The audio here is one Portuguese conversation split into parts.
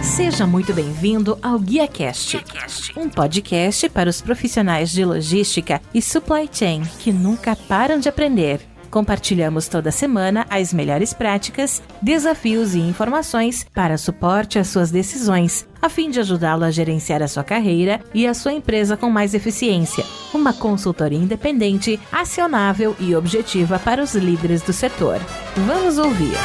Seja muito bem-vindo ao GuiaCast, um podcast para os profissionais de logística e supply chain que nunca param de aprender. Compartilhamos toda semana as melhores práticas, desafios e informações para suporte às suas decisões, a fim de ajudá-lo a gerenciar a sua carreira e a sua empresa com mais eficiência. Uma consultoria independente, acionável e objetiva para os líderes do setor. Vamos ouvir!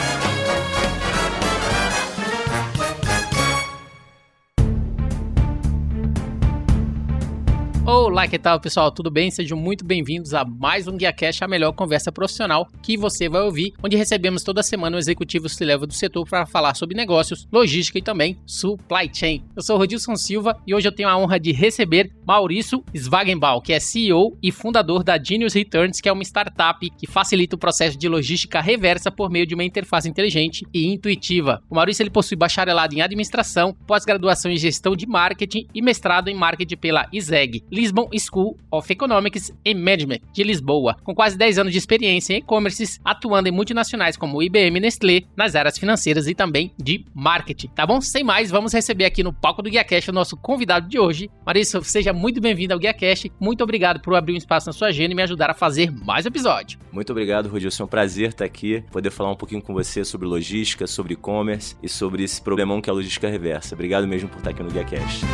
Olá, que tal, pessoal? Tudo bem? Sejam muito bem-vindos a mais um GuiaCast, a melhor conversa profissional que você vai ouvir, onde recebemos toda semana um executivo C-level do setor para falar sobre negócios, logística e também supply chain. Eu sou o Rodilson Silva e hoje eu tenho a honra de receber Maurício Schwagenbaum, que é CEO e fundador da Genius Returns, que é uma startup que facilita o processo de logística reversa por meio de uma interface inteligente e intuitiva. O Maurício ele possui bacharelado em administração, pós-graduação em gestão de marketing e mestrado em marketing pela ISEG, Lisbon School of Economics and Management, de Lisboa, com quase 10 anos de experiência em e-commerces, atuando em multinacionais como IBM e Nestlé, nas áreas financeiras e também de marketing. Tá bom? Sem mais, vamos receber aqui no palco do GuiaCast o nosso convidado de hoje. Maurício, seja muito bem-vindo ao GuiaCast. Muito obrigado por abrir um espaço na sua agenda e me ajudar a fazer mais episódio. Muito obrigado, Rodilson. É um prazer estar aqui, poder falar um pouquinho com você sobre logística, sobre e-commerce e sobre esse problemão que é a logística reversa. Obrigado mesmo por estar aqui no GuiaCast.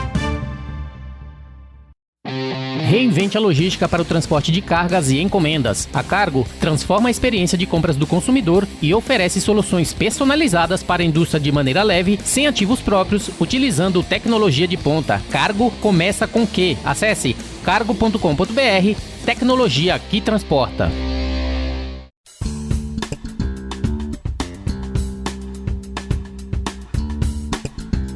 Reinvente a logística para o transporte de cargas e encomendas. A Cargo transforma a experiência de compras do consumidor e oferece soluções personalizadas para a indústria de maneira leve, sem ativos próprios, utilizando tecnologia de ponta. Cargo começa com Q. Acesse cargo.com.br, tecnologia que transporta.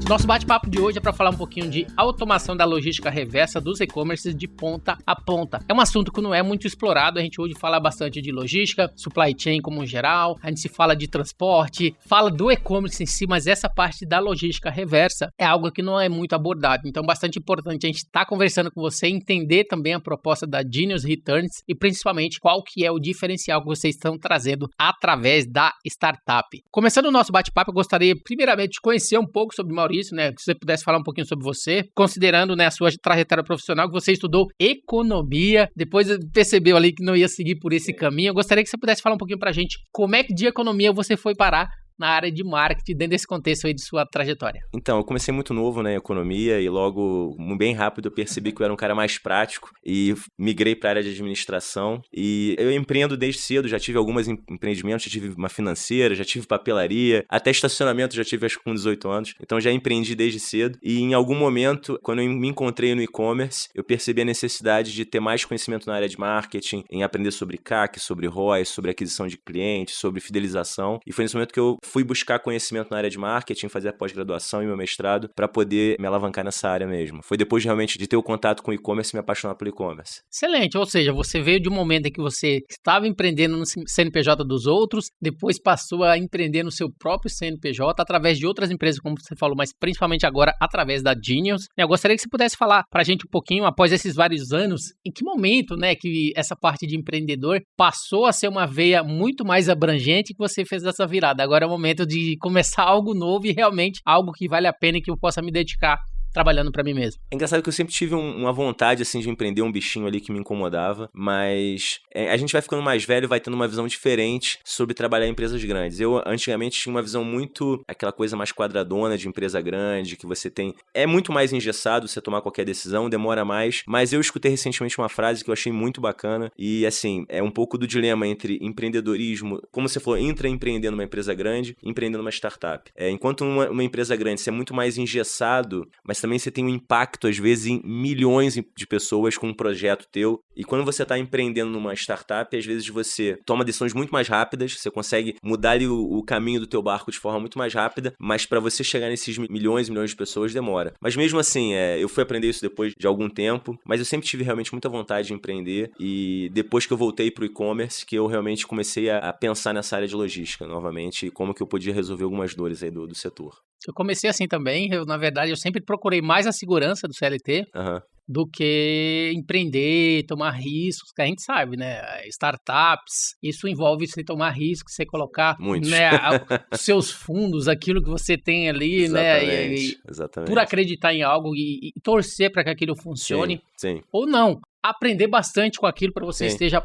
Nosso bate-papo de hoje é para falar um pouquinho de automação da logística reversa dos e-commerces de ponta a ponta. É um assunto que não é muito explorado, a gente hoje fala bastante de logística, supply chain como geral, a gente se fala de transporte, fala do e-commerce em si, mas essa parte da logística reversa é algo que não é muito abordado. Então, bastante importante a gente estar conversando com você, entender também a proposta da Genius Returns e principalmente qual que é o diferencial que vocês estão trazendo através da startup. Começando o nosso bate-papo, eu gostaria primeiramente de conhecer um pouco sobre o Maurício, né, que você pudesse falar um pouquinho sobre você, considerando, né, a sua trajetória profissional, que você estudou economia, depois percebeu ali que não ia seguir por esse caminho. Eu gostaria que você pudesse falar um pouquinho pra gente como é que de economia você foi parar na área de marketing, dentro desse contexto aí de sua trajetória. Então, eu comecei muito novo na economia e logo, bem rápido, eu percebi que eu era um cara mais prático e migrei para a área de administração. E eu empreendo desde cedo, já tive alguns empreendimentos, já tive uma financeira, já tive papelaria, até estacionamento já tive acho que com 18 anos. Então, já empreendi desde cedo. E em algum momento, quando eu me encontrei no e-commerce, eu percebi a necessidade de ter mais conhecimento na área de marketing, em aprender sobre CAC, sobre ROI, sobre aquisição de clientes, sobre fidelização. E foi nesse momento que eu fui buscar conhecimento na área de marketing, fazer a pós-graduação e meu mestrado para poder me alavancar nessa área mesmo. Foi depois realmente de ter o contato com o e-commerce e me apaixonar pelo e-commerce. Excelente, ou seja, você veio de um momento em que você estava empreendendo no CNPJ dos outros, depois passou a empreender no seu próprio CNPJ através de outras empresas, como você falou, mas principalmente agora através da Genius. Eu gostaria que você pudesse falar para a gente um pouquinho, após esses vários anos, em que momento, né, que essa parte de empreendedor passou a ser uma veia muito mais abrangente que você fez essa virada. Agora é o momento de começar algo novo e realmente algo que vale a pena e que eu possa me dedicar trabalhando pra mim mesmo. É engraçado que eu sempre tive uma vontade, assim, de empreender, um bichinho ali que me incomodava, mas a gente vai ficando mais velho, vai tendo uma visão diferente sobre trabalhar em empresas grandes. Eu, antigamente, tinha uma visão muito, aquela coisa mais quadradona de empresa grande, que você tem... É muito mais engessado você tomar qualquer decisão, demora mais, mas eu escutei recentemente uma frase que eu achei muito bacana e, assim, é um pouco do dilema entre empreendedorismo, como você falou, intraempreender numa empresa grande e empreender numa startup. Enquanto uma empresa grande, você é muito mais engessado, mas também você tem um impacto, às vezes, em milhões de pessoas com um projeto teu. E quando você está empreendendo numa startup, às vezes você toma decisões muito mais rápidas, você consegue mudar ali o caminho do teu barco de forma muito mais rápida, mas para você chegar nesses milhões e milhões de pessoas, demora. Mas mesmo assim, eu fui aprender isso depois de algum tempo, mas eu sempre tive realmente muita vontade de empreender e depois que eu voltei para o e-commerce, que eu realmente comecei a pensar nessa área de logística novamente e como que eu podia resolver algumas dores aí do setor. Eu comecei assim também, na verdade, eu sempre procurei mais a segurança do CLT. do que empreender, tomar riscos, que a gente sabe, né? Startups, isso envolve você tomar riscos, você colocar, né, os seus fundos, aquilo que você tem ali, Exatamente, né? Exatamente. Por acreditar em algo e torcer para que aquilo funcione. Sim. Ou não. Aprender bastante com aquilo para você esteja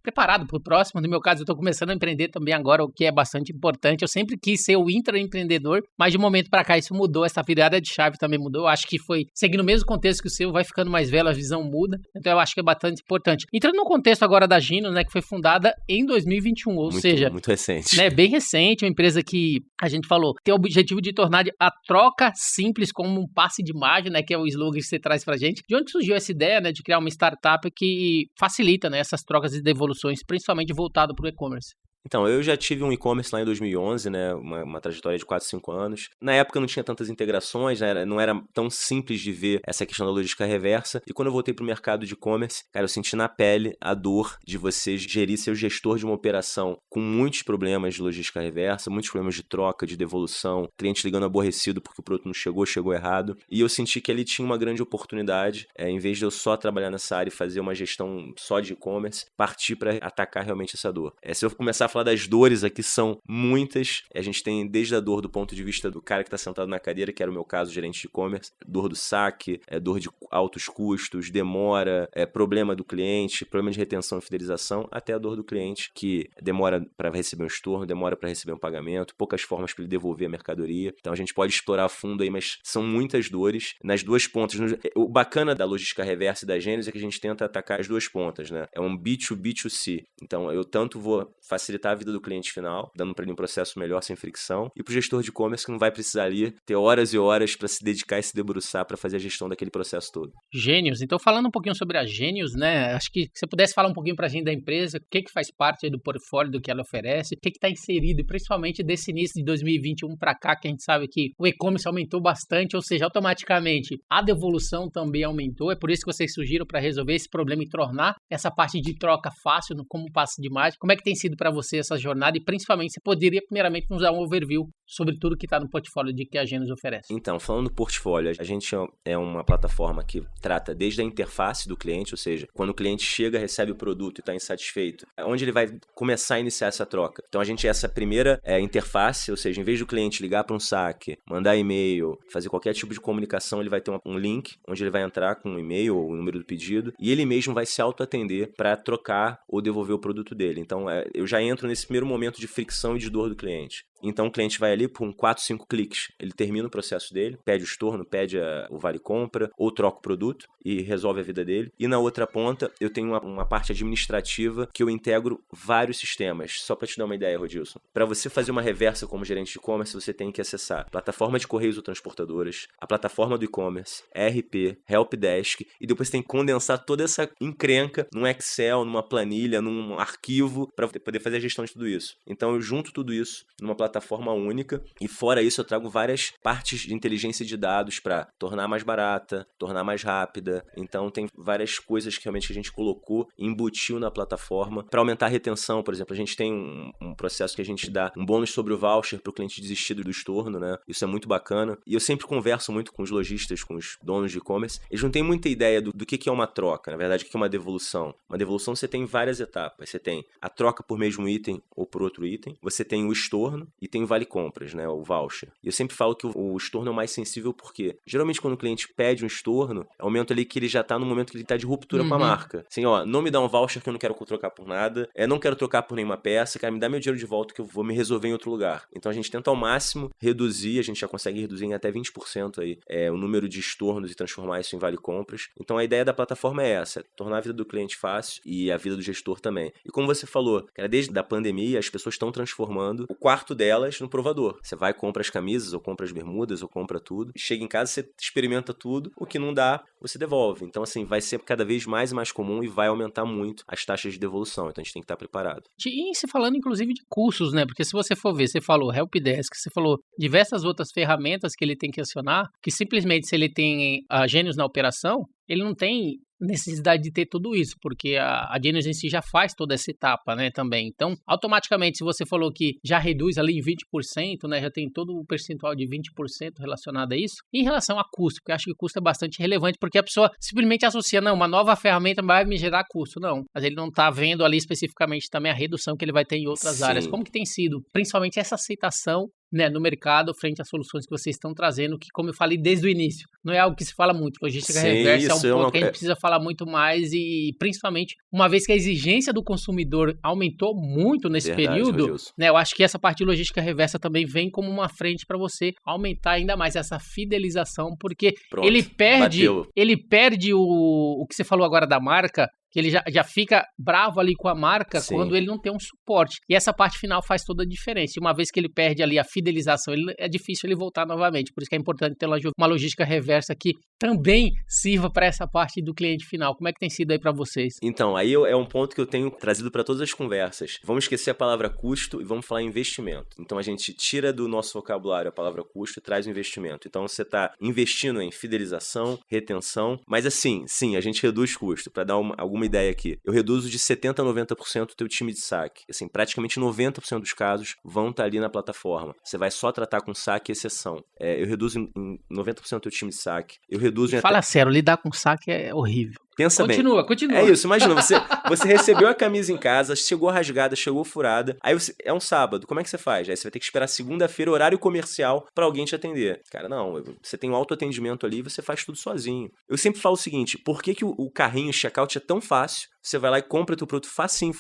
preparado para o próximo. No meu caso, eu estou começando a empreender também agora, o que é bastante importante. Eu sempre quis ser o intraempreendedor, mas de um momento para cá isso mudou, essa virada de chave também mudou. Eu acho que foi, seguindo o mesmo contexto que o seu, vai ficando mais velho, a visão muda. Então eu acho que é bastante importante. Entrando no contexto agora da Genius, né, que foi fundada em 2021, ou seja... Muito recente. Né, bem recente, uma empresa que, a gente falou, tem o objetivo de tornar a troca simples como um passe de mágica, né, que é o slogan que você traz pra gente. De onde surgiu essa ideia, né, de criar uma startup que facilita, né, essas trocas e devoluções, principalmente voltado para o e-commerce? Então, eu já tive um e-commerce lá em 2011, né, uma trajetória de 4, 5 anos. Na época não tinha tantas integrações, né, não era tão simples de ver essa questão da logística reversa. E quando eu voltei para o mercado de e-commerce, cara, eu senti na pele a dor de você gerir seu gestor de uma operação com muitos problemas de logística reversa, muitos problemas de troca, de devolução, cliente ligando aborrecido porque o produto não chegou errado. E eu senti que ele tinha uma grande oportunidade, em vez de eu só trabalhar nessa área e fazer uma gestão só de e-commerce, partir para atacar realmente essa dor. Se eu começar a falar das dores aqui, são muitas. A gente tem desde a dor do ponto de vista do cara que está sentado na cadeira, que era o meu caso, gerente de e-commerce, dor do saque, dor de altos custos, demora, problema do cliente, problema de retenção e fidelização, até a dor do cliente, que demora para receber um estorno, demora para receber um pagamento, poucas formas para ele devolver a mercadoria. Então a gente pode explorar a fundo aí, mas são muitas dores nas duas pontas. O bacana da logística reversa e da Genius é que a gente tenta atacar as duas pontas, né? É um B2B2C. Então eu tanto vou facilitar a vida do cliente final, dando para ele um processo melhor, sem fricção, e para o gestor de e-commerce que não vai precisar ali ter horas e horas para se dedicar e se debruçar para fazer a gestão daquele processo todo. Genius. Então, falando um pouquinho sobre a Genius, né? Acho que se você pudesse falar um pouquinho para a gente da empresa, o que faz parte aí do portfólio do que ela oferece, o que está inserido, principalmente desse início de 2021 para cá, que a gente sabe que o e-commerce aumentou bastante, ou seja, automaticamente a devolução também aumentou. É por isso que vocês surgiram para resolver esse problema e tornar essa parte de troca fácil, como um passe de mágica. Como é que tem sido para você essa jornada? E principalmente, você poderia primeiramente nos dar um overview sobre tudo que está no portfólio de que a Genius oferece. Então, falando do portfólio, a gente é uma plataforma que trata desde a interface do cliente, ou seja, quando o cliente chega, recebe o produto e está insatisfeito, onde ele vai começar a iniciar essa troca. Então, a gente é essa primeira interface, ou seja, em vez do cliente ligar para um saque, mandar e-mail, fazer qualquer tipo de comunicação, ele vai ter um link onde ele vai entrar com um e-mail ou o número do pedido e ele mesmo vai se auto-atender para trocar ou devolver o produto dele. Então, eu já entro nesse primeiro momento de fricção e de dor do cliente. Então o cliente vai ali por 4, 5 cliques, ele termina o processo dele, pede o estorno, pede o vale compra ou troca o produto e resolve a vida dele. E na outra ponta eu tenho uma parte administrativa que eu integro vários sistemas. Só para te dar uma ideia, Rodilson, para você fazer uma reversa como gerente de e-commerce, você tem que acessar a plataforma de correios ou transportadoras, a plataforma do e-commerce, ERP, Helpdesk, e depois tem que condensar toda essa encrenca num Excel, numa planilha, num arquivo para poder fazer a gestão de tudo isso. Então eu junto tudo isso numa plataforma única e fora isso eu trago várias partes de inteligência de dados para tornar mais barata, tornar mais rápida. Então tem várias coisas que realmente a gente colocou e embutiu na plataforma para aumentar a retenção. Por exemplo, a gente tem um processo que a gente dá um bônus sobre o voucher para o cliente desistir do estorno, né? Isso é muito bacana. E eu sempre converso muito com os lojistas, com os donos de e-commerce. Eles não têm muita ideia do que é uma troca, na verdade, o que é uma devolução. Uma devolução você tem várias etapas. Você tem a troca por mesmo item ou por outro item. Você tem o estorno e tem o vale compras, né, o voucher. E eu sempre falo que o estorno é o mais sensível porque, geralmente, quando o cliente pede um estorno, é o momento ali que ele já tá no momento que ele tá de ruptura com a marca. Assim, ó, não me dá um voucher que eu não quero trocar por nada, não quero trocar por nenhuma peça, cara, me dá meu dinheiro de volta que eu vou me resolver em outro lugar. Então a gente tenta ao máximo reduzir, a gente já consegue reduzir em até 20% aí, o número de estornos e transformar isso em vale compras. Então a ideia da plataforma é essa, tornar a vida do cliente fácil e a vida do gestor também. E como você falou, cara, desde a pandemia as pessoas estão transformando o quarto delas no provador. Você vai, compra as camisas, ou compra as bermudas, ou compra tudo. Chega em casa, você experimenta tudo. O que não dá, você devolve. Então, assim, vai ser cada vez mais e mais comum e vai aumentar muito as taxas de devolução. Então, a gente tem que estar preparado. E se falando, inclusive, de cursos, né? Porque se você for ver, você falou Helpdesk, você falou diversas outras ferramentas que ele tem que acionar, que simplesmente se ele tem a Genius na operação, ele não tem necessidade de ter tudo isso, porque a Genius em si já faz toda essa etapa, né, também. Então, automaticamente, se você falou que já reduz ali em 20%, né, já tem todo o percentual de 20% relacionado a isso. Em relação a custo, porque eu acho que custo é bastante relevante, porque a pessoa simplesmente associa, não, uma nova ferramenta vai me gerar custo. Não, mas ele não está vendo ali especificamente também a redução que ele vai ter em outras áreas. Como que tem sido, principalmente essa aceitação, né, no mercado frente às soluções que vocês estão trazendo, que, como eu falei desde o início, não é algo que se fala muito. Logística reversa é um ponto que a gente precisa falar muito mais e, principalmente, uma vez que a exigência do consumidor aumentou muito nesse período, né, eu acho que essa parte de logística reversa também vem como uma frente para você aumentar ainda mais essa fidelização, porque ele perde o que você falou agora da marca, que ele já fica bravo ali com a marca quando ele não tem um suporte. E essa parte final faz toda a diferença. E uma vez que ele perde ali a fidelização, é difícil ele voltar novamente. Por isso que é importante ter uma logística reversa que também sirva para essa parte do cliente final. Como é que tem sido aí para vocês? Então, aí é um ponto que eu tenho trazido para todas as conversas. Vamos esquecer a palavra custo e vamos falar em investimento. Então, a gente tira do nosso vocabulário a palavra custo e traz o investimento. Então, você está investindo em fidelização, retenção, mas assim, sim, a gente reduz custo. Para dar alguma ideia aqui, eu reduzo de 70% a 90% o teu time de saque. Assim, praticamente 90% dos casos vão estar ali na plataforma. Você vai só tratar com saque e exceção. Eu reduzo em 90% o teu time de saque. Eu reduzo em Fala sério, lidar com saque é horrível. Pensa continua. É isso, imagina, você recebeu a camisa em casa, chegou rasgada, chegou furada, aí é um sábado, como é que você faz? Aí você vai ter que esperar segunda-feira, horário comercial, pra alguém te atender. Cara, não, você tem um autoatendimento ali, você faz tudo sozinho. Eu sempre falo o seguinte, por que o carrinho, o checkout é tão fácil? Você vai lá e compra teu produto facinho,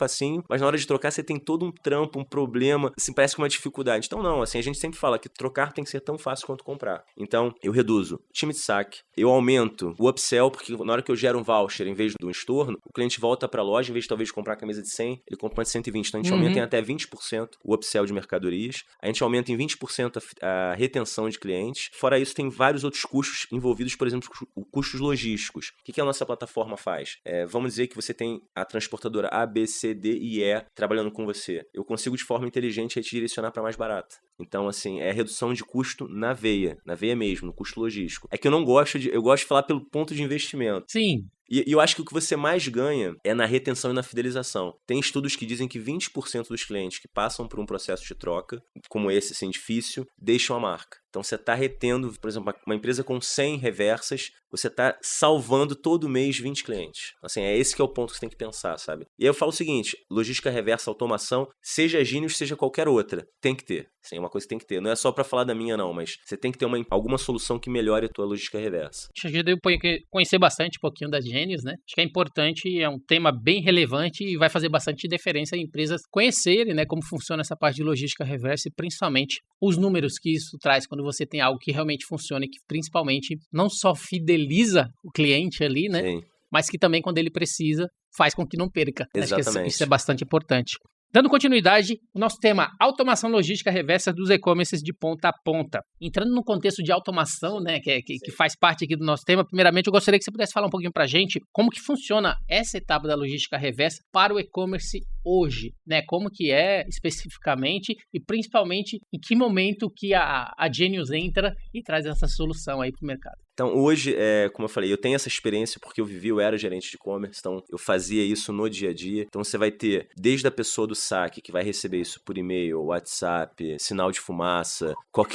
mas na hora de trocar você tem todo um trampo, um problema, assim, parece que uma dificuldade. Então não, assim, a gente sempre fala que trocar tem que ser tão fácil quanto comprar. Então, eu reduzo time de saque, eu aumento o upsell, porque na hora que eu gero um voucher, em vez de um estorno, o cliente volta para a loja, em vez de talvez comprar a camisa de 100, ele compra uma de 120. Então a gente aumenta em até 20% o upsell de mercadorias, a gente aumenta em 20% a retenção de clientes. Fora isso, tem vários outros custos envolvidos, por exemplo, custos logísticos. O que a nossa plataforma faz? Vamos dizer que você tem a transportadora A, B, C, D e E trabalhando com você. Eu consigo de forma inteligente te direcionar para mais barato. Então, assim, é redução de custo na veia mesmo, no custo logístico. É que eu gosto de falar pelo ponto de investimento. Sim. E eu acho que o que você mais ganha é na retenção e na fidelização. Tem estudos que dizem que 20% dos clientes que passam por um processo de troca, como esse, assim, difícil, deixam a marca. Então, você está retendo, por exemplo, uma empresa com 100 reversas, você está salvando todo mês 20 clientes. Assim, é esse que é o ponto que você tem que pensar, sabe? E aí eu falo o seguinte, logística reversa, automação, seja a Genius, seja qualquer outra, tem que ter. Assim, é uma coisa que tem que ter. Não é só para falar da minha, não, mas você tem que ter alguma solução que melhore a tua logística reversa. A gente deve conhecer bastante um pouquinho da Genius, né? Acho que é importante, é um tema bem relevante e vai fazer bastante diferença em empresas conhecerem, né, como funciona essa parte de logística reversa e principalmente os números que isso traz quando você tem algo que realmente funciona e que principalmente não só fideliza o cliente ali, né? Sim. Mas que também quando ele precisa faz com que não perca. Exatamente. Acho que isso é bastante importante. Dando continuidade, o nosso tema, automação logística reversa dos e-commerces de ponta a ponta. Entrando no contexto de automação, né, que faz parte aqui do nosso tema, primeiramente eu gostaria que você pudesse falar um pouquinho pra gente como que funciona essa etapa da logística reversa para o e-commerce hoje, né? Como que é especificamente e principalmente em que momento que a Genius entra e traz essa solução aí pro mercado. Então, hoje, como eu falei, eu tenho essa experiência porque eu era gerente de e-commerce, então eu fazia isso no dia a dia. Então, você vai ter, desde a pessoa do saque, que vai receber isso por e-mail, WhatsApp, sinal de fumaça,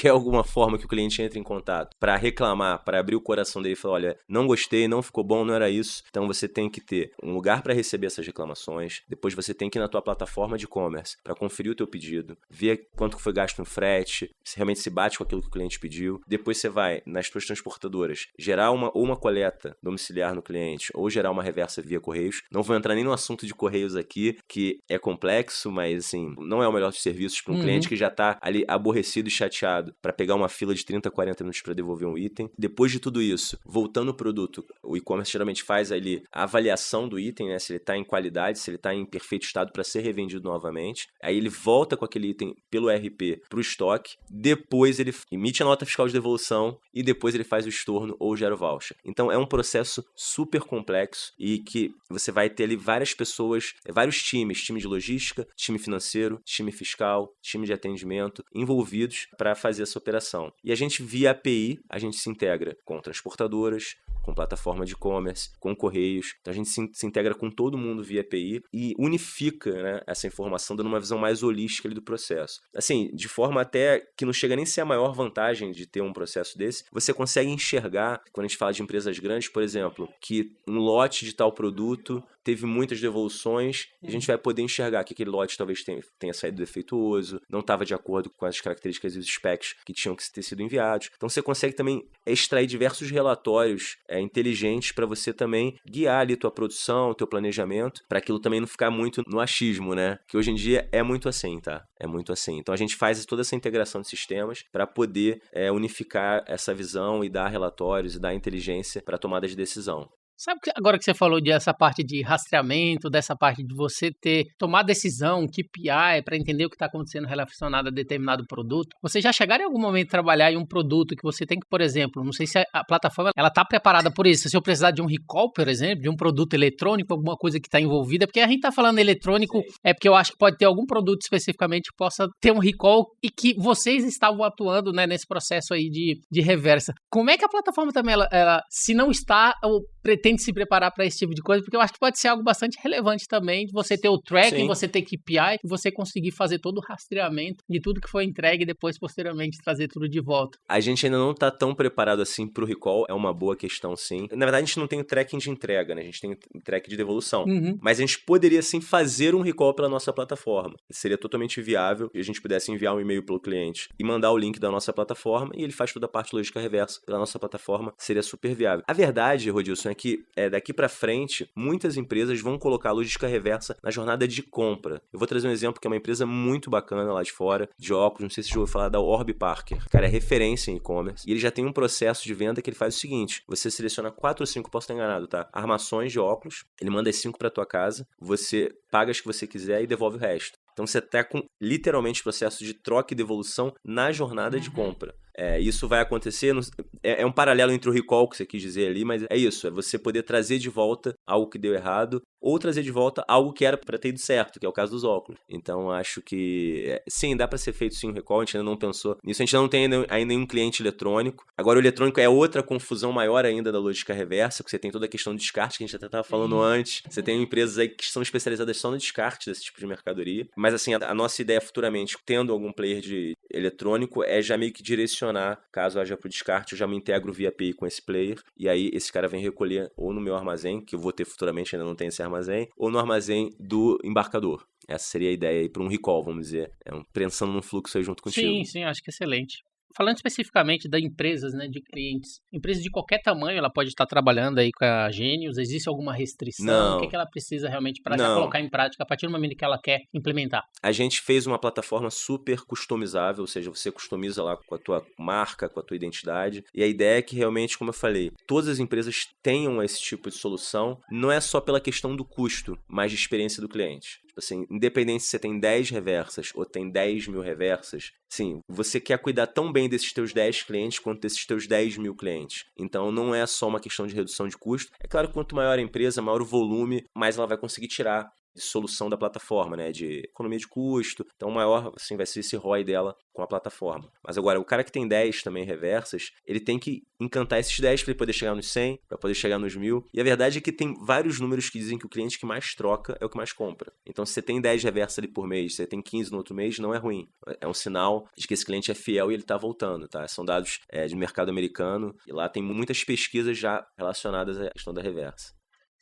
alguma forma que o cliente entre em contato para reclamar, para abrir o coração dele e falar, olha, não gostei, não ficou bom, não era isso. Então, você tem que ter um lugar para receber essas reclamações. Depois, você tem que ir na tua plataforma de e-commerce para conferir o teu pedido, ver quanto foi gasto no frete, se realmente se bate com aquilo que o cliente pediu. Depois, você vai nas tuas transportadoras gerar uma coleta domiciliar no cliente ou gerar uma reversa via correios. Não vou entrar nem no assunto de correios aqui, que é complexo, mas assim, não é o melhor dos serviços para um cliente que já está ali aborrecido e chateado para pegar uma fila de 30, 40 minutos para devolver um item. Depois de tudo isso, voltando o produto, o e-commerce geralmente faz ali a avaliação do item, né? Se ele está em qualidade, se ele está em perfeito estado para ser revendido novamente. Aí ele volta com aquele item pelo ERP para o estoque, depois ele emite a nota fiscal de devolução e depois ele faz o estorno ou gera o voucher. Então é um processo super complexo e que você vai ter ali várias pessoas, vários times, time de logística, time financeiro, time fiscal, time de atendimento envolvidos para fazer essa operação. E a gente via API, a gente se integra com transportadoras, com plataforma de e-commerce, com correios. Então a gente se integra com todo mundo via API e unifica, né, essa informação, dando uma visão mais holística ali do processo. Assim, de forma até que não chega nem a ser a maior vantagem de ter um processo desse, você consegue enxergar, quando a gente fala de empresas grandes, por exemplo, que um lote de tal produto teve muitas devoluções, e a gente vai poder enxergar que aquele lote talvez tenha saído defeituoso, não estava de acordo com as características e os specs que tinham que ter sido enviados. Então você consegue também extrair diversos relatórios inteligentes para você também guiar ali tua produção, teu planejamento, para aquilo também não ficar muito no achismo, né? Que hoje em dia é muito assim, tá? É muito assim. Então a gente faz toda essa integração de sistemas para poder unificar essa visão e dar relatórios e dar inteligência para a tomada de decisão. Sabe que agora que você falou dessa parte de rastreamento, dessa parte de você tomar decisão, KPI, para entender o que está acontecendo relacionado a determinado produto, você já chegaram em algum momento a trabalhar em um produto que você tem que, por exemplo, não sei se a plataforma ela está preparada por isso, se eu precisar de um recall, por exemplo, de um produto eletrônico, alguma coisa que está envolvida, porque a gente está falando eletrônico, é porque eu acho que pode ter algum produto especificamente que possa ter um recall e que vocês estavam atuando, né, nesse processo aí de reversa. Como é que a plataforma também, ela se não está, ou pretende se preparar para esse tipo de coisa, porque eu acho que pode ser algo bastante relevante também, de você ter o tracking, você ter KPI, e você conseguir fazer todo o rastreamento de tudo que foi entregue e depois, posteriormente, trazer tudo de volta. A gente ainda não está tão preparado assim para o recall, é uma boa questão, sim. Na verdade, a gente não tem o tracking de entrega, né? A gente tem o tracking de devolução. Mas a gente poderia, sim, fazer um recall pela nossa plataforma. Seria totalmente viável e a gente pudesse enviar um e-mail pelo cliente e mandar o link da nossa plataforma e ele faz toda a parte lógica reversa pela nossa plataforma, seria super viável. A verdade, Rodilson, é que daqui para frente, muitas empresas vão colocar a logística reversa na jornada de compra. Eu vou trazer um exemplo que é uma empresa muito bacana lá de fora, de óculos, não sei se você já ouviu falar da Warby Parker. Cara, é referência em e-commerce. E ele já tem um processo de venda que ele faz o seguinte, você seleciona 4 ou 5, posso estar enganado, tá? Armações de óculos, ele manda as 5 para tua casa, você paga as que você quiser e devolve o resto. Então você está com literalmente processo de troca e devolução na jornada de compra. Isso vai acontecer, é um paralelo entre o recall que você quis dizer ali, mas é isso, é você poder trazer de volta algo que deu errado ou trazer de volta algo que era para ter ido certo, que é o caso dos óculos. Então acho que sim, dá para ser feito sim um recall, a gente ainda não pensou nisso, a gente não tem ainda nenhum cliente eletrônico. Agora o eletrônico é outra confusão maior ainda da logística reversa, porque você tem toda a questão de descarte que a gente até estava falando antes, você tem empresas aí que são especializadas só no descarte desse tipo de mercadoria, mas assim, a nossa ideia futuramente, tendo algum player de eletrônico, é já meio que direcionar, caso haja para o descarte, eu já me integro via API com esse player, e aí esse cara vem recolher ou no meu armazém, que eu vou ter futuramente, ainda não tem esse armazém, ou no armazém do embarcador. Essa seria a ideia aí para um recall, vamos dizer. Pensando num fluxo aí junto contigo. Sim, acho que é excelente. Falando especificamente de empresas, né, de clientes, empresas de qualquer tamanho, ela pode estar trabalhando aí com a Genius, existe alguma restrição? Não. O que ela precisa realmente para já colocar em prática a partir do momento que ela quer implementar? A gente fez uma plataforma super customizável, ou seja, você customiza lá com a tua marca, com a tua identidade, e a ideia é que realmente, como eu falei, todas as empresas tenham esse tipo de solução, não é só pela questão do custo, mas de experiência do cliente. Tipo assim, independente se você tem 10 reversas ou tem 10 mil reversas, sim, você quer cuidar tão bem desses teus 10 clientes quanto desses teus 10 mil clientes. Então, não é só uma questão de redução de custo. É claro que quanto maior a empresa, maior o volume, mais ela vai conseguir tirar de solução da plataforma, né, de economia de custo. Então, maior, assim, vai ser esse ROI dela com a plataforma. Mas agora, o cara que tem 10 também reversas, ele tem que encantar esses 10 para ele poder chegar nos 100, para poder chegar nos 1000. E a verdade é que tem vários números que dizem que o cliente que mais troca é o que mais compra. Então, se você tem 10 reversas ali por mês, se você tem 15 no outro mês, não é ruim. É um sinal de que esse cliente é fiel e ele está voltando, tá? São dados de mercado americano e lá tem muitas pesquisas já relacionadas à questão da reversa.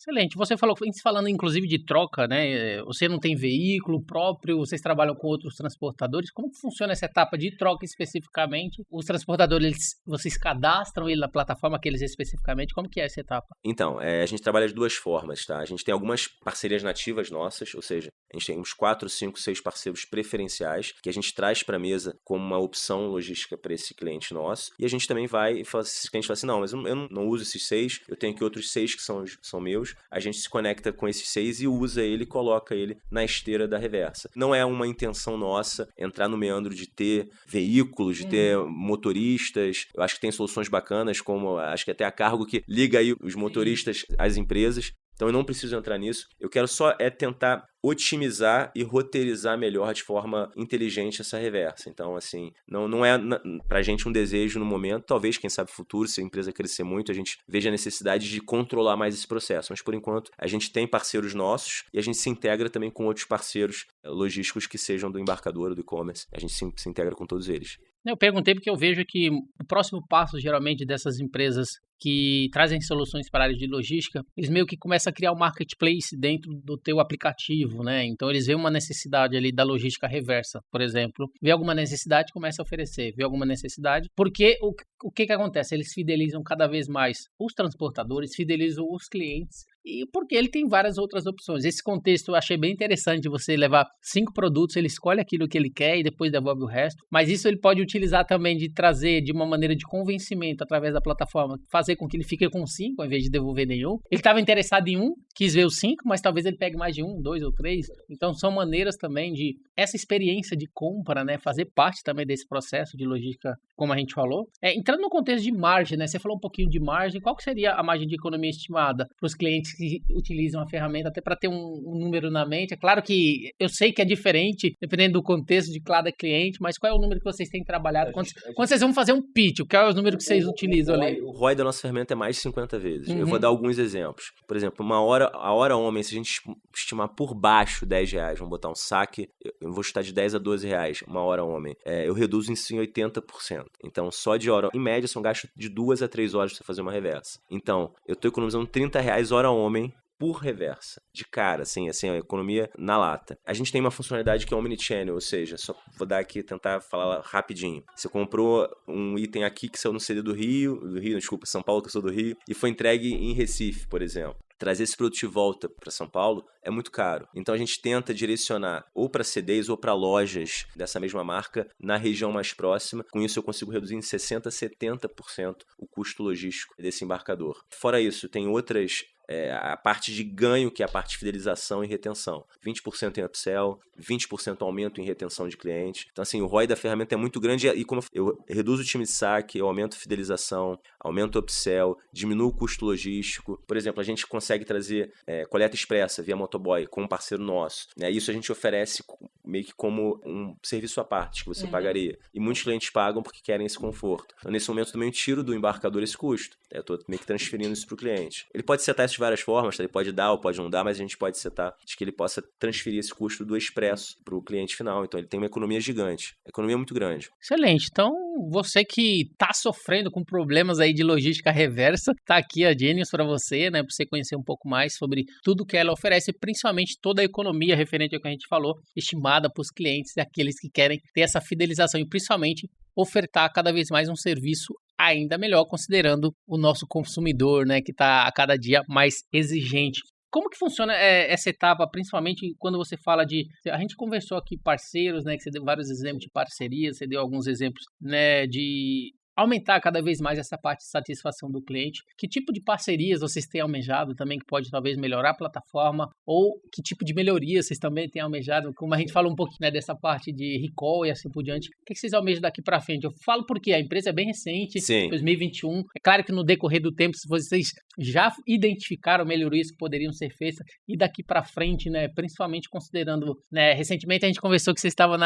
Excelente. Você falando inclusive de troca, né? Você não tem veículo próprio, vocês trabalham com outros transportadores. Como que funciona essa etapa de troca especificamente? Os transportadores, vocês cadastram ele na plataforma, aqueles especificamente? Como que é essa etapa? Então, a gente trabalha de duas formas, tá? A gente tem algumas parcerias nativas nossas, ou seja, a gente tem uns 4, 5, 6 parceiros preferenciais que a gente traz para a mesa como uma opção logística para esse cliente nosso. E a gente também vai e fala, se o cliente fala assim, não, mas eu não uso esses 6, eu tenho aqui outros 6 que são meus. A gente se conecta com esses 6 e usa ele, coloca ele na esteira da reversa. Não é uma intenção nossa entrar no meandro de ter veículos, de ter motoristas. Eu acho que tem soluções bacanas, como acho que até a Cargo que liga aí os motoristas às empresas. Então eu não preciso entrar nisso. Eu quero só tentar otimizar e roteirizar melhor de forma inteligente essa reversa. Então, assim, não é pra gente um desejo no momento, talvez, quem sabe, futuro, se a empresa crescer muito, a gente veja a necessidade de controlar mais esse processo. Mas, por enquanto, a gente tem parceiros nossos e a gente se integra também com outros parceiros logísticos que sejam do embarcador, do e-commerce. A gente se integra com todos eles. Eu perguntei porque eu vejo que o próximo passo, geralmente, dessas empresas que trazem soluções para a área de logística, eles meio que começam a criar um marketplace dentro do teu aplicativo, né? Então, eles veem uma necessidade ali da logística reversa, por exemplo. Vê alguma necessidade, começa a oferecer. Vê alguma necessidade. Porque o que acontece? Eles fidelizam cada vez mais os transportadores, fidelizam os clientes. E porque ele tem várias outras opções. Esse contexto eu achei bem interessante de você levar 5 produtos, ele escolhe aquilo que ele quer e depois devolve o resto. Mas isso ele pode utilizar também de trazer de uma maneira de convencimento através da plataforma, fazer com que ele fique com 5 ao invés de devolver nenhum. Ele estava interessado em 1, quis ver os 5, mas talvez ele pegue mais de 1, 2 ou 3. Então são maneiras também de essa experiência de compra, né, fazer parte também desse processo de logística, como a gente falou. Entrando no contexto de margem, né, você falou um pouquinho de margem, qual que seria a margem de economia estimada para os clientes que utilizam a ferramenta, até para ter um número na mente? É claro que eu sei que é diferente, dependendo do contexto de cada cliente, mas qual é o número que vocês têm trabalhado? Quando vocês vão fazer um pitch, qual é o número que vocês utilizam ali? O ROI da nossa ferramenta é mais de 50 vezes. Eu vou dar alguns exemplos. Por exemplo, a hora homem, se a gente estimar por baixo R$10, vamos botar um saque, eu vou chutar de 10 a 12 reais, uma hora homem, eu reduzo isso em 80%. Então, só de hora, em média, são gastos de 2 a 3 horas para você fazer uma reversa. Então, eu estou economizando R$30 hora homem por reversa, de cara, assim, a economia na lata. A gente tem uma funcionalidade que é omnichannel, ou seja, só vou dar aqui, tentar falar rapidinho. Você comprou um item aqui que saiu no CD do Rio, desculpa, São Paulo, que eu sou do Rio, e foi entregue em Recife, por exemplo. Trazer esse produto de volta para São Paulo é muito caro. Então a gente tenta direcionar ou para CDs ou para lojas dessa mesma marca na região mais próxima. Com isso eu consigo reduzir em 60% a 70% o custo logístico desse embarcador. Fora isso, tem outras... a parte de ganho, que é a parte de fidelização e retenção. 20% em upsell, 20% aumento em retenção de clientes. Então, assim, o ROI da ferramenta é muito grande e como eu reduzo o time de saque, eu aumento a fidelização, aumento o upsell, diminuo o custo logístico. Por exemplo, a gente consegue trazer coleta expressa via motoboy com um parceiro nosso. Né? Isso a gente oferece meio que como um serviço à parte que você pagaria. E muitos clientes pagam porque querem esse conforto. Então, nesse momento, também eu tiro do embarcador esse custo. Eu estou meio que transferindo isso para o cliente. Ele pode setar isso de várias formas, tá? Ele pode dar ou pode não dar, mas a gente pode setar de que ele possa transferir esse custo do expresso para o cliente final. Então, ele tem uma economia gigante. A economia é muito grande. Excelente. Então, você que está sofrendo com problemas aí de logística reversa, tá aqui a Genius para você, né? Para você conhecer um pouco mais sobre tudo que ela oferece, principalmente toda a economia referente ao que a gente falou, estimada para os clientes e aqueles que querem ter essa fidelização e principalmente ofertar cada vez mais um serviço ainda melhor, considerando o nosso consumidor, né, que está a cada dia mais exigente. Como que funciona essa etapa, principalmente quando você fala de... A gente conversou aqui parceiros, né, que você deu vários exemplos de parcerias, você deu alguns exemplos, né, de aumentar cada vez mais essa parte de satisfação do cliente. Que tipo de parcerias vocês têm almejado também que pode talvez melhorar a plataforma? Ou que tipo de melhorias vocês também têm almejado? Como a gente falou um pouquinho, né, dessa parte de recall e assim por diante. O que vocês almejam daqui para frente? Eu falo porque a empresa é bem recente, Sim. 2021. É claro que no decorrer do tempo, se vocês já identificaram melhorias que poderiam ser feitas e daqui para frente, né, principalmente considerando, né, recentemente a gente conversou que você estava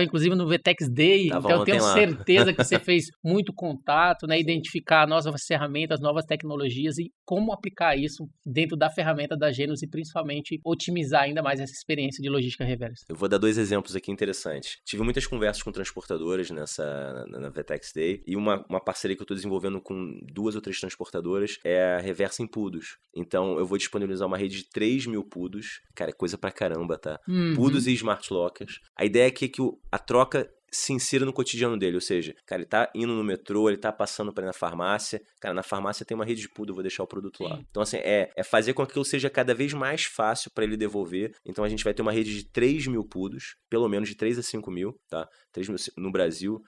inclusive no VTEX Day, então eu tenho certeza que você fez muito contato, né, identificar novas ferramentas, novas tecnologias e como aplicar isso dentro da ferramenta da Genius e principalmente otimizar ainda mais essa experiência de logística reversa. Eu vou dar 2 exemplos aqui interessantes. Tive muitas conversas com transportadoras na VTEX Day e uma parceria que eu estou desenvolvendo com 2 ou 3 transportadoras é a reversa em PUDOs. Então eu vou disponibilizar uma rede de 3.000 PUDOs. Cara, é coisa pra caramba, tá? PUDOs e Smart Lockers. A ideia é que a troca se insira no cotidiano dele, ou seja, cara, ele tá indo no metrô, ele tá passando para ir na farmácia, cara, na farmácia tem uma rede de PUDO, eu vou deixar o produto lá. Então, assim, é fazer com que aquilo seja cada vez mais fácil para ele devolver. Então, a gente vai ter uma rede de 3.000 PUDOs, pelo menos de 3 a 5.000, tá? 3.000 no Brasil,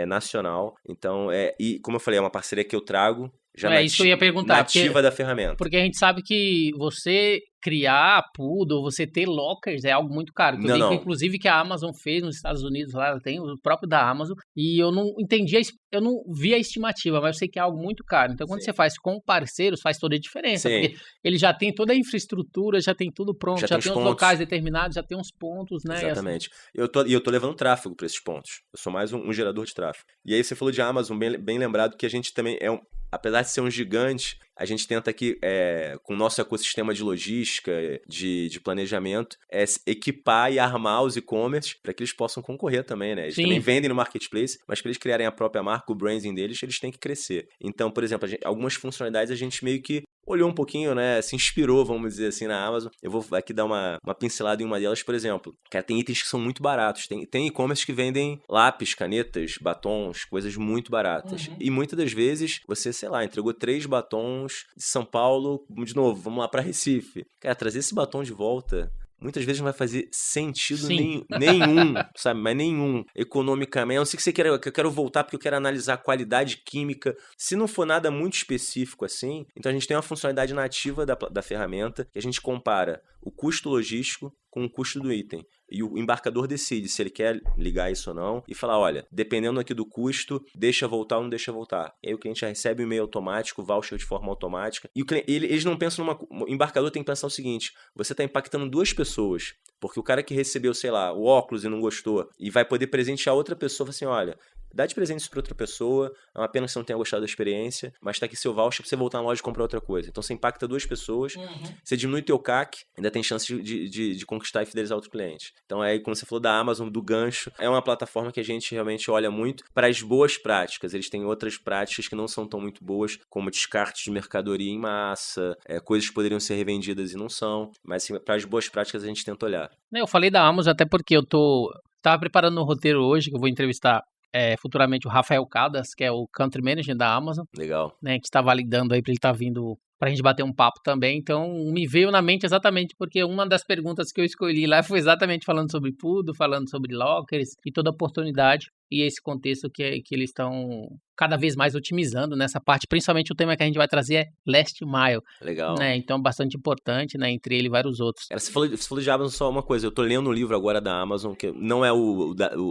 nacional. Então, e como eu falei, é uma parceria que eu trago, já isso que eu ia perguntar, nativa da ferramenta. Porque a gente sabe que você criar poodle, você ter lockers é algo muito caro. Não. Inclusive, que a Amazon fez nos Estados Unidos, lá tem o próprio da Amazon, e eu não entendi, eu não vi a estimativa, mas eu sei que é algo muito caro. Então, quando você faz com parceiros, faz toda a diferença, porque ele já tem toda a infraestrutura, já tem tudo pronto, já tem os locais determinados, já tem uns pontos, né? Exatamente. E eu tô levando tráfego para esses pontos. Eu sou mais um gerador de tráfego. E aí você falou de Amazon, bem lembrado que a gente também apesar de ser um gigante, a gente tenta aqui, com o nosso ecossistema de logística, de planejamento, equipar e armar os e-commerce para que eles possam concorrer também, né? Eles também vendem no marketplace, mas para eles criarem a própria marca, o branding deles, eles têm que crescer. Então, por exemplo, algumas funcionalidades a gente meio que olhou um pouquinho, né? Se inspirou, vamos dizer assim, na Amazon. Eu vou aqui dar uma pincelada em uma delas, por exemplo. Cara, tem itens que são muito baratos. Tem e-commerce que vendem lápis, canetas, batons, coisas muito baratas. Uhum. E muitas das vezes, você, sei lá, entregou 3 batons de São Paulo, de novo, vamos lá para Recife. Cara, trazer esse batom de volta muitas vezes não vai fazer sentido nenhum, sabe? Mas nenhum. Economicamente. A não ser que eu quero voltar porque eu quero analisar a qualidade química. Se não for nada muito específico assim, então a gente tem uma funcionalidade nativa da ferramenta que a gente compara o custo logístico com o custo do item. E o embarcador decide se ele quer ligar isso ou não e falar, olha, dependendo aqui do custo, deixa voltar ou não deixa voltar. E aí o cliente já recebe um e-mail automático, voucher de forma automática. E eles não pensam o embarcador tem que pensar o seguinte, você está impactando 2 pessoas, porque o cara que recebeu, sei lá, o óculos e não gostou, e vai poder presentear outra pessoa, fala assim, olha, dá de presente isso para outra pessoa, é uma pena que você não tenha gostado da experiência, mas tá aqui seu voucher para você voltar na loja e comprar outra coisa. Então você impacta 2 pessoas, você diminui teu CAC, ainda tem chance de conquistar e fidelizar outro cliente. Então aí, como você falou da Amazon, do gancho, é uma plataforma que a gente realmente olha muito para as boas práticas. Eles têm outras práticas que não são tão muito boas, como descarte de mercadoria em massa, coisas que poderiam ser revendidas e não são, mas assim, para as boas práticas a gente tenta olhar. Eu falei da Amazon até porque eu tava preparando um roteiro hoje, que eu vou entrevistar futuramente o Rafael Caldas, que é o Country Manager da Amazon. Legal. Né, que está validando aí para ele estar vindo pra gente bater um papo também. Então, me veio na mente exatamente porque uma das perguntas que eu escolhi lá foi exatamente falando sobre Poodle, falando sobre lockers e toda a oportunidade e esse contexto que eles estão cada vez mais otimizando nessa parte. Principalmente o tema que a gente vai trazer é Last Mile. Legal. Né? Então, bastante importante, né? Entre ele e vários outros. Você falou de Amazon, só uma coisa. Eu tô lendo um livro agora da Amazon, que não é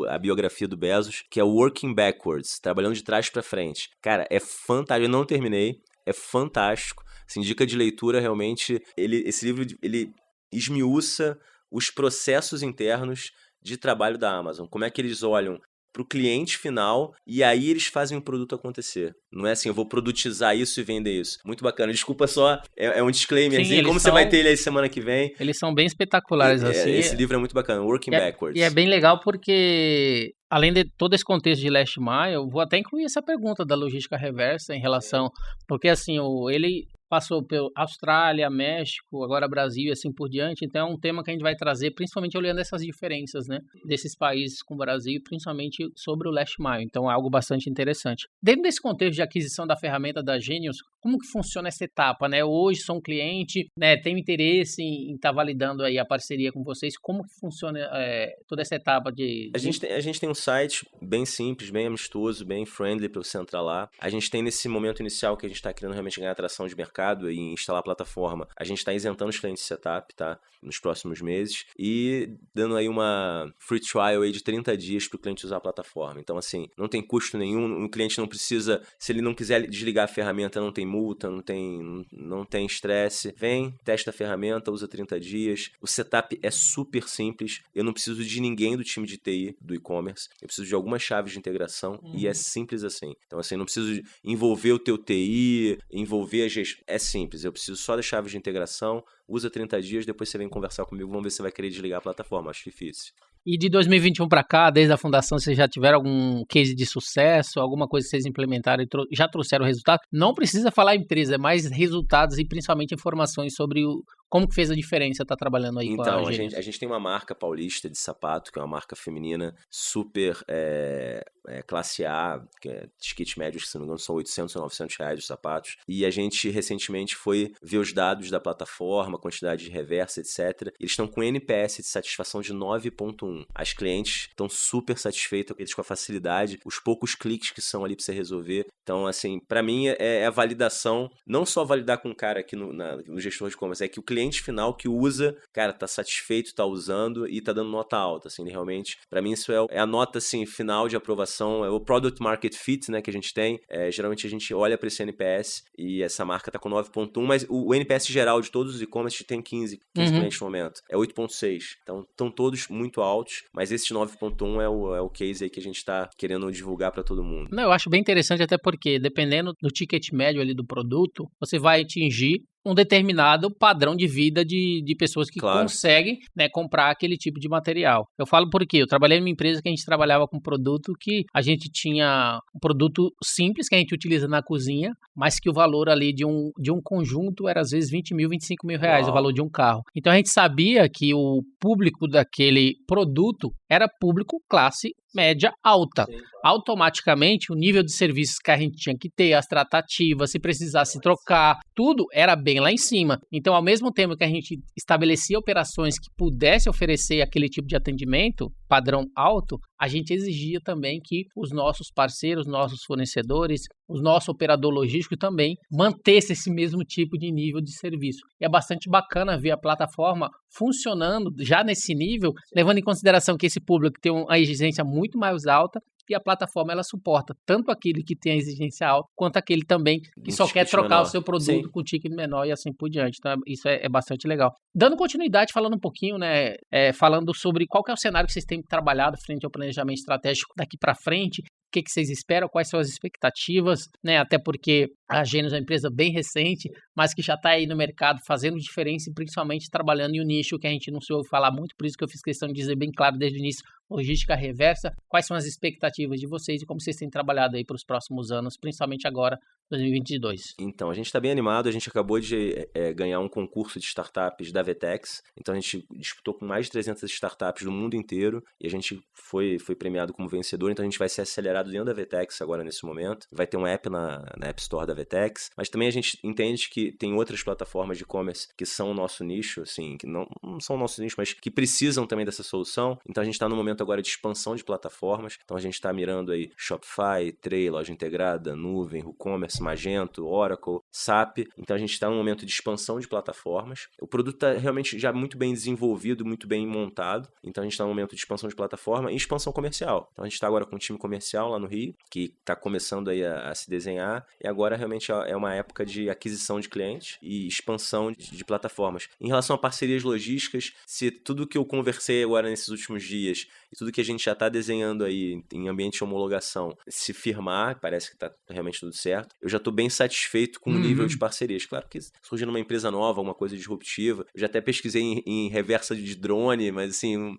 a biografia do Bezos, que é o Working Backwards, trabalhando de trás pra frente. Cara, é fantástico. Eu não terminei. É fantástico. Assim, dica de leitura, realmente, esse livro, ele esmiuça os processos internos de trabalho da Amazon. Como é que eles olham para o cliente final e aí eles fazem o produto acontecer. Não é assim, eu vou produtizar isso e vender isso. Muito bacana. Desculpa só, é um disclaimer. Sim, como você vai ter ele aí semana que vem. Eles são bem espetaculares, assim. Esse livro é muito bacana, Working Backwards. E é bem legal porque, além de todo esse contexto de Last Mile, eu vou até incluir essa pergunta da logística reversa em relação... Porque, assim, ele passou pela Austrália, México, agora Brasil e assim por diante. Então é um tema que a gente vai trazer, principalmente olhando essas diferenças, né, desses países com o Brasil, principalmente sobre o Last Mile. Então é algo bastante interessante. Dentro desse contexto de aquisição da ferramenta da Genius, como que funciona essa etapa, né? Hoje sou um cliente, né, tenho interesse em estar validando aí a parceria com vocês. Como que funciona toda essa etapa de... A gente tem um site bem simples, bem amistoso, bem friendly para você entrar lá. A gente tem nesse momento inicial que a gente está querendo realmente ganhar atração de mercado e instalar a plataforma, a gente está isentando os clientes de setup, tá? Nos próximos meses e dando aí uma free trial aí de 30 dias para o cliente usar a plataforma. Então, assim, não tem custo nenhum, o cliente não precisa, se ele não quiser desligar a ferramenta, não tem multa, não tem estresse. Vem, testa a ferramenta, usa 30 dias. O setup é super simples, eu não preciso de ninguém do time de TI, do e-commerce, eu preciso de algumas chaves de integração e é simples assim. Então, assim, não preciso envolver o teu TI, envolver a gestão. É simples, eu preciso só das chaves de integração, usa 30 dias, depois você vem conversar comigo, vamos ver se você vai querer desligar a plataforma, acho difícil. E de 2021 para cá, desde a fundação, vocês já tiveram algum case de sucesso, alguma coisa que vocês implementaram e já trouxeram resultado? Não precisa falar empresa, é mais resultados e principalmente informações sobre como que fez a diferença estar trabalhando aí com a Genius. Então, a gente tem uma marca paulista de sapato, que é uma marca feminina super classe A, que é ticket médios, que se não me engano são 800 ou 900 reais os sapatos. E a gente recentemente foi ver os dados da plataforma, quantidade de reversa, etc. Eles estão com NPS de satisfação de 9.1. As clientes estão super satisfeitas com a facilidade, os poucos cliques que são ali para você resolver. Então, assim, para mim é a validação, não só validar com o cara aqui no gestor de e-commerce, é que o cliente final que usa, cara, tá satisfeito, tá usando e tá dando nota alta, assim, realmente. Para mim isso é a nota, assim, final de aprovação, é o Product Market Fit, né, que a gente tem. Geralmente a gente olha para esse NPS e essa marca tá com 9.1, mas o NPS geral de todos os e-commerce tem 15 clientes no momento. É 8.6. Então, estão todos muito altos, mas esse 9.1 é o case aí que a gente tá querendo divulgar para todo mundo. Não, eu acho bem interessante até porque, dependendo do ticket médio ali do produto, você vai atingir um determinado padrão de vida de pessoas que conseguem, né, comprar aquele tipo de material. Eu falo porque eu trabalhei em uma empresa que a gente trabalhava com produto que a gente tinha um produto simples que a gente utiliza na cozinha, mas que o valor ali de um conjunto era às vezes 20 mil, 25 mil reais, o valor de um carro. Então a gente sabia que o público daquele produto era público classe média alta. Sim. Automaticamente, o nível de serviços que a gente tinha que ter, as tratativas, se precisasse trocar, tudo era bem lá em cima. Então, ao mesmo tempo que a gente estabelecia operações que pudesse oferecer aquele tipo de atendimento, padrão alto, a gente exigia também que os nossos parceiros, nossos fornecedores, o nosso operador logístico também mantesse esse mesmo tipo de nível de serviço. E é bastante bacana ver a plataforma funcionando já nesse nível, levando em consideração que esse público tem uma exigência muito mais alta e a plataforma ela suporta tanto aquele que tem a exigência alta, quanto aquele também que só quer trocar menor. O seu produto com ticket menor e assim por diante. Então, isso é bastante legal. Dando continuidade, falando um pouquinho, né, falando sobre qual que é o cenário que vocês têm trabalhado frente ao planejamento estratégico daqui para frente, o que vocês esperam, quais são as expectativas, né? Até porque a Gênesis é uma empresa bem recente, mas que já está aí no mercado fazendo diferença e principalmente trabalhando em um nicho que a gente não se ouve falar muito, por isso que eu fiz questão de dizer bem claro desde o início, logística reversa. Quais são as expectativas de vocês e como vocês têm trabalhado aí para os próximos anos, principalmente agora, 2022? Então, a gente está bem animado, a gente acabou de ganhar um concurso de startups da Vetex, então a gente disputou com mais de 300 startups do mundo inteiro e a gente foi premiado como vencedor, então a gente vai ser acelerado dentro da Vetex agora nesse momento, vai ter um app na App Store da Vetex, mas também a gente entende que tem outras plataformas de e-commerce que são o nosso nicho, assim, que não são o nosso nicho, mas que precisam também dessa solução, então a gente está no momento agora de expansão de plataformas, então a gente está mirando aí Shopify, Tray, Loja Integrada, Nuvem, WooCommerce, Magento, Oracle, SAP, então a gente está num momento de expansão de plataformas, o produto está realmente já muito bem desenvolvido, muito bem montado, então a gente está num momento de expansão de plataforma e expansão comercial, então a gente está agora com um time comercial lá no Rio, que está começando aí a se desenhar, e agora realmente é uma época de aquisição de clientes e expansão de plataformas. Em relação a parcerias logísticas, se tudo que eu conversei agora nesses últimos dias e tudo que a gente já está desenhando aí em ambiente de homologação se firmar, parece que está realmente tudo certo, eu já estou bem satisfeito com o nível de parcerias. Claro que surgindo uma empresa nova, alguma coisa disruptiva, eu já até pesquisei em reversa de drone, mas assim,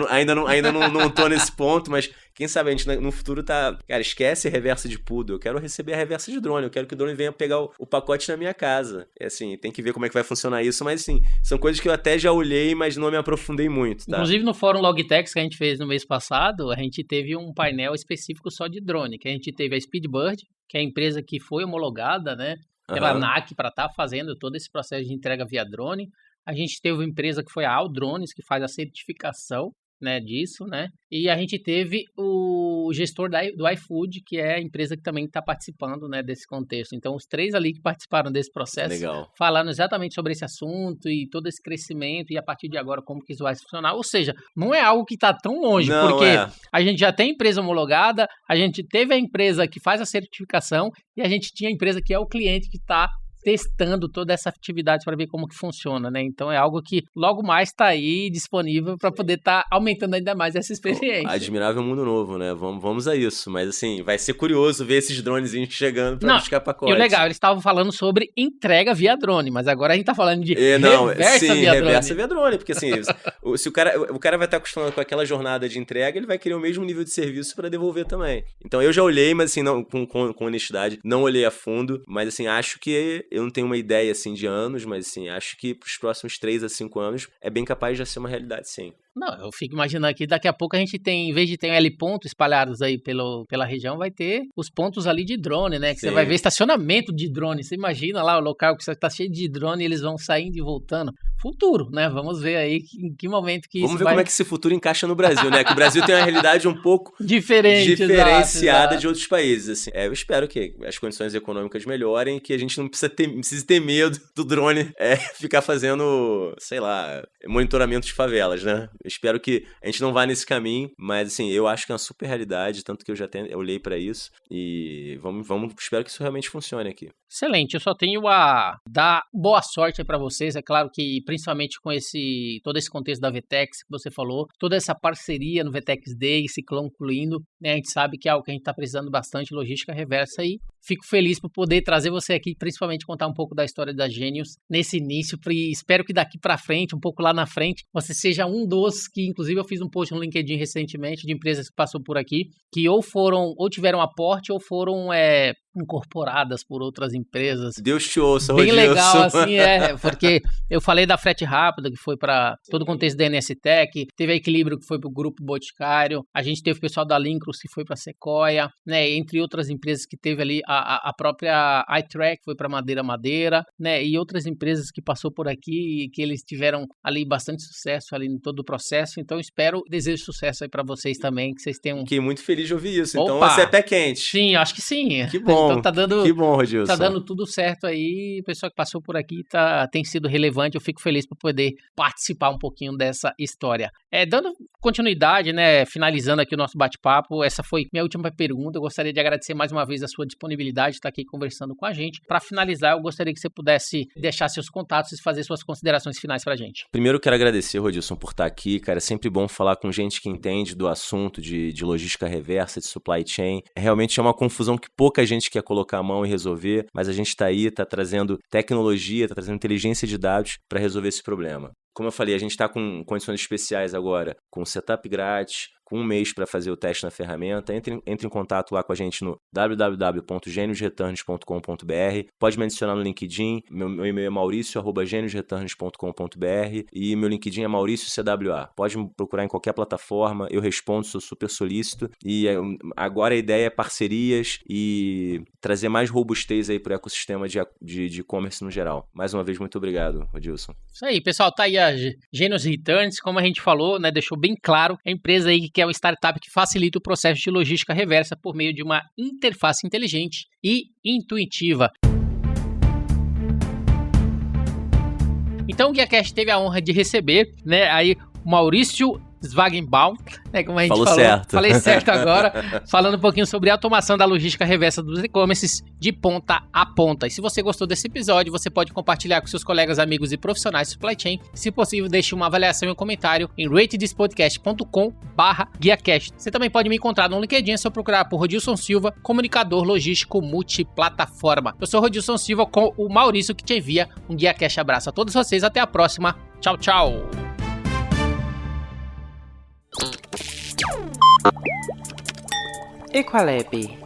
ainda não tô nesse ponto, mas quem sabe a gente no futuro tá... Cara, esquece reversa de poodle, eu quero receber a reversa de drone, eu quero que o drone venha pegar o pacote na minha casa. É assim, tem que ver como é que vai funcionar isso, mas assim, são coisas que eu até já olhei, mas não me aprofundei muito, tá? Inclusive no fórum Logtex que a gente fez no mês passado, a gente teve um painel específico só de drone, que a gente teve a Speedbird, que é a empresa que foi homologada, né, pela ANAC para estar fazendo todo esse processo de entrega via drone. A gente teve uma empresa que foi a All Drones, que faz a certificação, né, disso, né? E a gente teve o gestor do iFood, que é a empresa que também está participando, né, desse contexto. Então, os três ali que participaram desse processo, legal, falando exatamente sobre esse assunto e todo esse crescimento e a partir de agora como que isso vai funcionar. Ou seja, não é algo que está tão longe, não, porque a gente já tem empresa homologada, a gente teve a empresa que faz a certificação e a gente tinha a empresa que é o cliente que está testando toda essa atividade para ver como que funciona, né? Então é algo que logo mais está aí disponível para poder estar aumentando ainda mais essa experiência. Admirável mundo novo, né? Vamos a isso. Mas assim, vai ser curioso ver esses dronezinhos chegando para buscar pacote. E o legal, eles estavam falando sobre entrega via drone, mas agora a gente tá falando de reversa via drone, porque assim, se o cara vai estar acostumado com aquela jornada de entrega, ele vai querer o mesmo nível de serviço para devolver também. Então eu já olhei, mas assim, não, com honestidade, não olhei a fundo, mas assim, acho que eu não tenho uma ideia assim de anos, mas assim, acho que para os próximos 3 a 5 anos é bem capaz de já ser uma realidade, sim. Não, eu fico imaginando aqui, daqui a pouco a gente tem, em vez de ter L pontos espalhados aí pela região, vai ter os pontos ali de drone, né? Que Sim. você vai ver estacionamento de drone. Você imagina lá o local que está cheio de drone e eles vão saindo e voltando. Futuro, né? Vamos ver aí em que momento que Vamos isso ver vai... como é que esse futuro encaixa no Brasil, né? Que o Brasil tem uma realidade um pouco diferenciada exato. de outros países, assim. Eu espero que as condições econômicas melhorem, que a gente não precise ter medo do drone ficar fazendo, sei lá, monitoramento de favelas, né? Eu espero que a gente não vá nesse caminho, mas assim, eu acho que é uma super realidade, tanto que eu já olhei pra isso e espero que isso realmente funcione aqui. Excelente, eu só tenho a dar boa sorte aí pra vocês, é claro que principalmente com todo esse contexto da VTEX que você falou, toda essa parceria no VTEX Day se concluindo, né, a gente sabe que é algo que a gente tá precisando bastante, logística reversa, e fico feliz por poder trazer você aqui, principalmente contar um pouco da história da Genius nesse início, e espero que daqui pra frente, um pouco lá na frente, você seja um dos que, inclusive eu fiz um post no LinkedIn recentemente de empresas que passou por aqui, que ou tiveram aporte ou foram incorporadas por outras empresas. Deus te ouça, bem Rodilson. Legal, assim, porque eu falei da Frete Rápido, que foi para todo o contexto da NSTech, teve a Equilíbrio, que foi para o Grupo Boticário, a gente teve o pessoal da Lincros, que foi para a Sequoia, né, entre outras empresas que teve ali, a própria iTrack foi para Madeira, né, e outras empresas que passou por aqui e que eles tiveram ali bastante sucesso ali em todo o processo, então desejo sucesso aí para vocês também, que vocês tenham... Fiquei muito feliz de ouvir isso, então Opa! você é pé quente. Sim, acho que sim. Que bom. Então que bom, Rodilson. Tá dando tudo certo aí, o pessoal que passou por aqui tem sido relevante, eu fico feliz por poder participar um pouquinho dessa história. Dando continuidade, né, finalizando aqui o nosso bate-papo, essa foi minha última pergunta, eu gostaria de agradecer mais uma vez a sua disponibilidade de estar aqui conversando com a gente. Para finalizar, eu gostaria que você pudesse deixar seus contatos e fazer suas considerações finais pra gente. Primeiro eu quero agradecer, Rodilson, por estar aqui, cara, é sempre bom falar com gente que entende do assunto de logística reversa, de supply chain. Realmente é uma confusão que pouca gente quer colocar a mão e resolver, mas a gente está aí, está trazendo tecnologia, está trazendo inteligência de dados para resolver esse problema. Como eu falei, a gente está com condições especiais agora, com setup grátis, com um mês para fazer o teste na ferramenta. Entre em contato lá com a gente no www.geniusreturns.com.br. Pode me adicionar no LinkedIn. Meu e-mail é mauricio@geniusreturns.com.br e meu LinkedIn é mauriciocwa. Pode me procurar em qualquer plataforma. Eu respondo, sou super solícito. E agora a ideia é parcerias e trazer mais robustez aí para o ecossistema de e-commerce no geral. Mais uma vez, muito obrigado, Rodilson. Isso aí, pessoal. Tá aí a Genius Returns, como a gente falou, né? Deixou bem claro. A empresa aí que é uma startup que facilita o processo de logística reversa por meio de uma interface inteligente e intuitiva. Então o GuiaCast teve a honra de receber, né, aí o Maurício Zwagenbaum, né, como a gente falou. Certo. Falei certo agora, falando um pouquinho sobre a automação da logística reversa dos e-commerces de ponta a ponta. E se você gostou desse episódio, você pode compartilhar com seus colegas, amigos e profissionais de supply chain. Se possível, deixe uma avaliação e um comentário em ratethispodcast.com/guiacast. Você também pode me encontrar no LinkedIn, é só procurar por Rodilson Silva, comunicador logístico multiplataforma. Eu sou Rodilson Silva com o Maurício, que te envia um GuiaCast. Abraço a todos vocês, até a próxima. Tchau, tchau. Equalab.